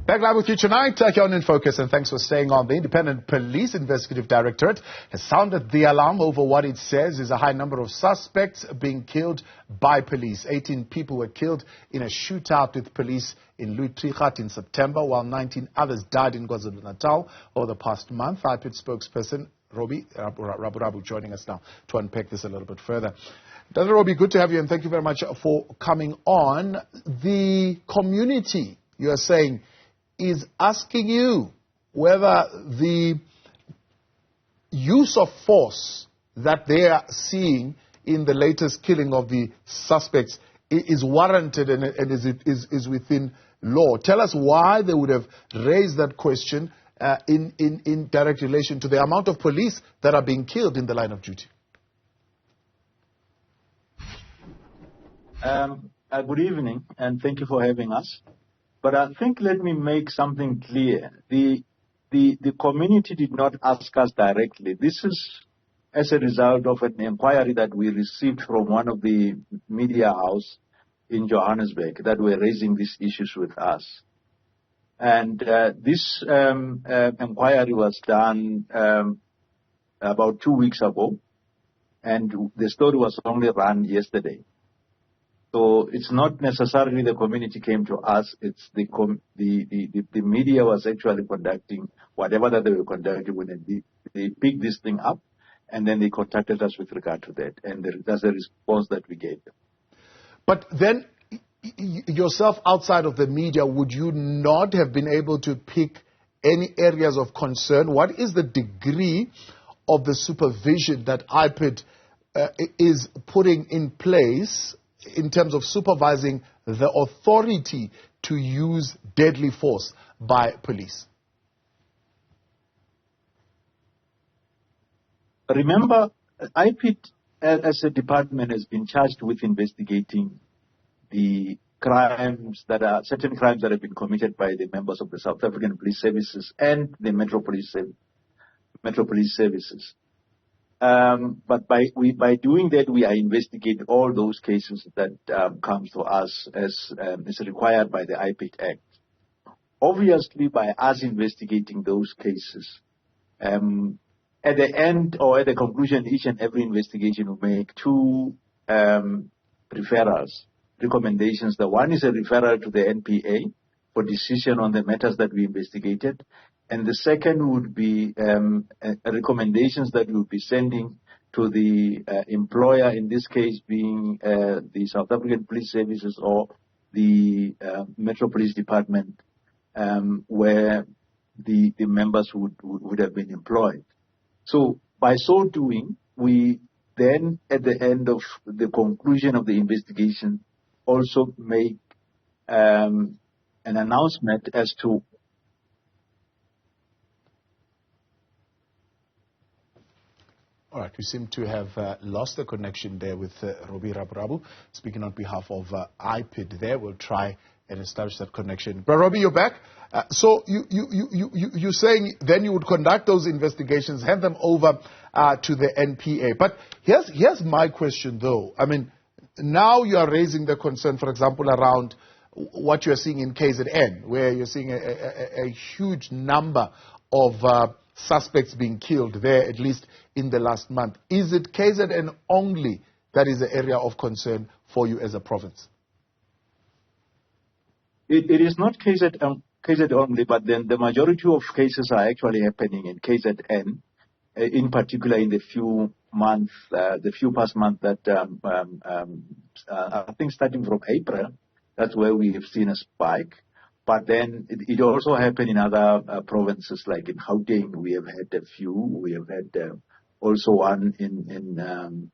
Back live with you tonight, here on In Focus, and thanks for staying on. The Independent Police Investigative Directorate has sounded the alarm over what it says is a high number of suspects being killed by police. 18 people were killed in a shootout with police in Trichardt in September, while 19 others died in KwaZulu-Natal over the past month. Ipid spokesperson Robbie Raburabu joining us now to unpack this a little bit further. Dr. Robbie, good to have you, and thank you very much for coming on. The community, you are saying, is asking you whether the use of force that they are seeing in the latest killing of the suspects is warranted and is within law. Tell us why they would have raised that question in direct relation to the amount of police that are being killed in the line of duty. Good evening, and thank you for having us. But I think let me make something clear. The community did not ask us directly. This is as a result of an inquiry that we received from one of the media houses in Johannesburg that were raising these issues with us. And this inquiry was done about 2 weeks ago, and the story was only run yesterday. So it's not necessarily the community came to us. It's the media was actually conducting whatever that they were conducting when they picked this thing up, and then they contacted us with regard to that, and that's the response that we gave them. But then yourself, outside of the media, would you not have been able to pick any areas of concern? What is the degree of the supervision that Ipid is putting in place in terms of supervising the authority to use deadly force by police? Remember, Ipid as a department has been charged with investigating the crimes that are certain crimes that have been committed by the members of the South African Police Services and the Metro Police Services. But by doing that, we are investigating all those cases that come to us as is required by the Ipid Act. Obviously, by us investigating those cases, at the end or at the conclusion, each and every investigation will make two recommendations. The one is a referral to the NPA for decision on the matters that we investigated. And the second would be recommendations that we would be sending to the employer, in this case being the South African Police Services or the Metro Police Department, where the members would have been employed. So by so doing, we then, at the end of the conclusion of the investigation, also make an announcement as to All right, we seem to have lost the connection there with Robbie Raburabu, speaking on behalf of Ipid there. We'll try and establish that connection. But Robbie, you're back. So you're saying then you would conduct those investigations, hand them over to the NPA. But here's my question, though. I mean, now you are raising the concern, for example, around what you're seeing in KZN, where you're seeing a huge number of suspects being killed there, at least in the last month. Is it KZN only that is the area of concern for you as a province? It is not KZN only, but then the majority of cases are actually happening in KZN, in particular in the few past months that I think starting from April, that's where we have seen a spike. But then it also happened in other provinces, like in Gauteng. We have had a few. We have had also one in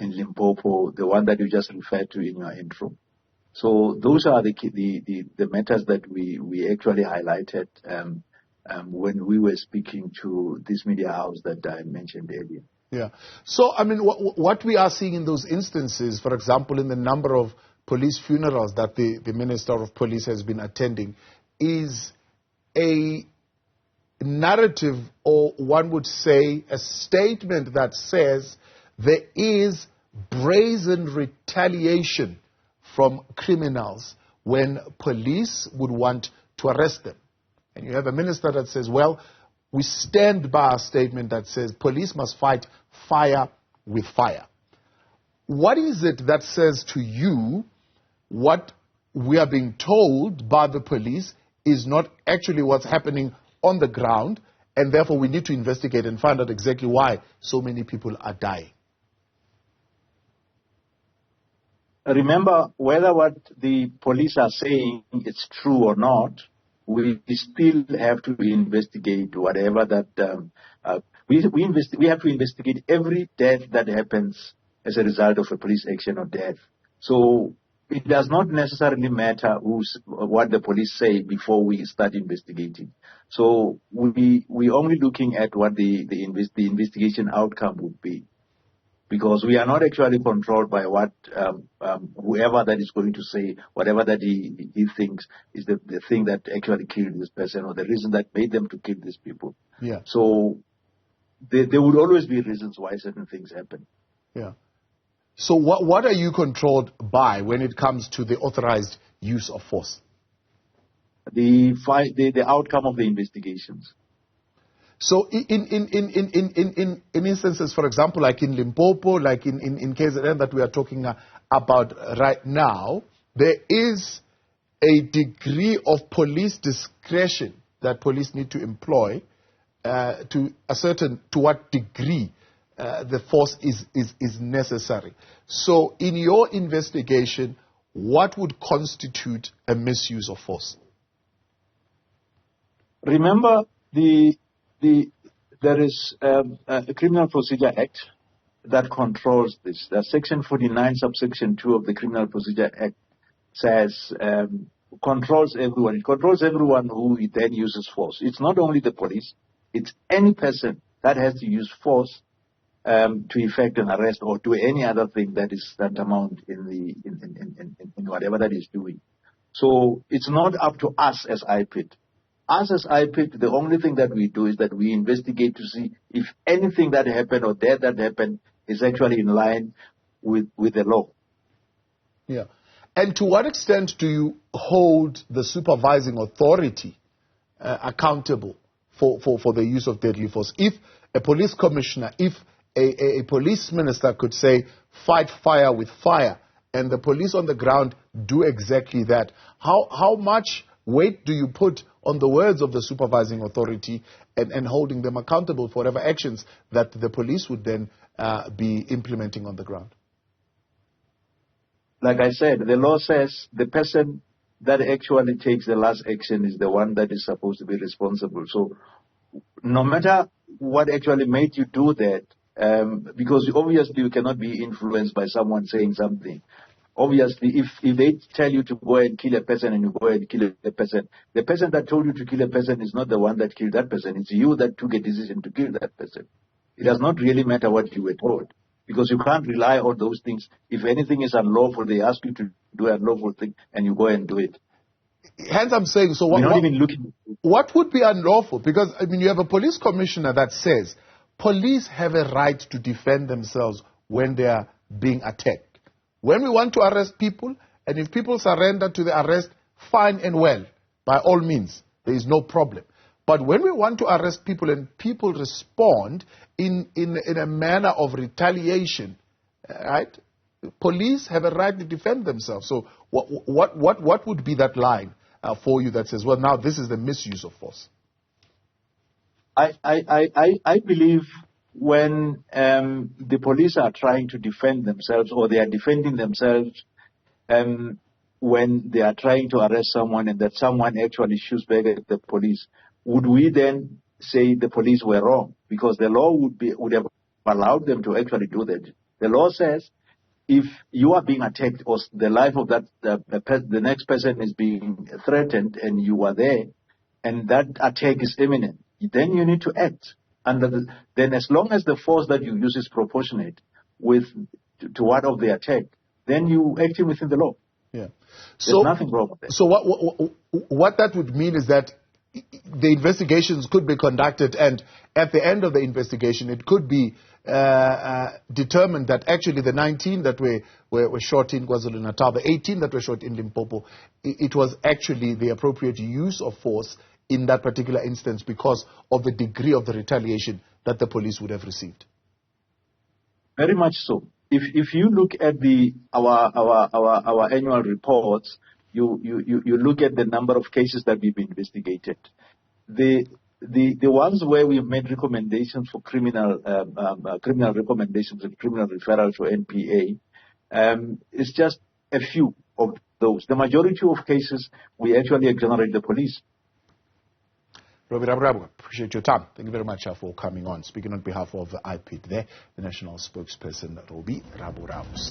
Limpopo, the one that you just referred to in your intro. So those are the matters that we actually highlighted when we were speaking to this media house that I mentioned earlier. Yeah. So, I mean, what we are seeing in those instances, for example, in the number of police funerals that the Minister of Police has been attending, is a narrative, or one would say a statement that says there is brazen retaliation from criminals when police would want to arrest them. And you have a minister that says, well, we stand by our statement that says police must fight fire with fire. What is it that says to you what we are being told by the police is not actually what's happening on the ground, and therefore we need to investigate and find out exactly why so many people are dying? Remember, whether what the police are saying is true or not, we still have to investigate whatever that we have to investigate every death that happens as a result of a police action or death. So it does not necessarily matter what the police say before we start investigating. So we only looking at what the investigation outcome would be, because we are not actually controlled by what whoever that is going to say, whatever that he thinks is the thing that actually killed this person or the reason that made them to kill these people. Yeah. So there would always be reasons why certain things happen. Yeah. So what are you controlled by when it comes to the authorized use of force? The outcome of the investigations. So in instances, for example, like in Limpopo, like in KZN that we are talking about right now, there is a degree of police discretion that police need to employ to ascertain to what degree the force is necessary. So in your investigation, what would constitute a misuse of force? Remember, there is a Criminal Procedure Act that controls this. That Section 49, subsection 2 of the Criminal Procedure Act says controls everyone. It controls everyone who then uses force. It's not only the police. It's any person that has to use force to effect an arrest or do any other thing that is tantamount in whatever that is doing. So it's not up to us as Ipid. Us as Ipid, the only thing that we do is that we investigate to see if anything that happened or that happened is actually in line with the law. Yeah. And to what extent do you hold the supervising authority accountable for the use of deadly force? If a police commissioner, if a police minister could say, fight fire with fire, and the police on the ground do exactly that, how much weight do you put on the words of the supervising authority and holding them accountable for whatever actions that the police would then be implementing on the ground? Like I said, the law says the person that actually takes the last action is the one that is supposed to be responsible. So no matter what actually made you do that, because obviously you cannot be influenced by someone saying something. Obviously, if they tell you to go and kill a person and you go and kill a person, the person that told you to kill a person is not the one that killed that person. It's you that took a decision to kill that person. It does not really matter what you were told, because you can't rely on those things. If anything is unlawful, they ask you to do an unlawful thing and you go and do it. Hence I'm saying, so what would be unlawful? Because, I mean, you have a police commissioner that says police have a right to defend themselves when they are being attacked. When we want to arrest people, and if people surrender to the arrest, fine and well, by all means, there is no problem. But when we want to arrest people and people respond in a manner of retaliation, right? Police have a right to defend themselves. So what would be that line for you that says, well, now this is the misuse of force? I believe when the police are trying to defend themselves, or they are defending themselves when they are trying to arrest someone and that someone actually shoots back at the police, would we then say the police were wrong? Because the law would have allowed them to actually do that. The law says if you are being attacked or the life of that the next person is being threatened and you are there and that attack is imminent, then you need to act. Then as long as the force that you use is proportionate to what of the attack, then you acting within the law. Yeah. There's nothing wrong with that. So what that would mean is that the investigations could be conducted, and at the end of the investigation, it could be determined that actually the 19 that were shot in KwaZulu-Natal, the 18 that were shot in Limpopo, it was actually the appropriate use of force in that particular instance because of the degree of the retaliation that the police would have received? Very much so. If you look at our annual reports, you look at the number of cases that we've investigated. The ones where we've made recommendations for criminal recommendations and criminal referrals for NPA, it's just a few of those. The majority of cases, we actually exonerate the police. Robbie Raburabu, appreciate your time. Thank you very much for coming on. Speaking on behalf of Ipid there, the national spokesperson, Robbie Raburabu.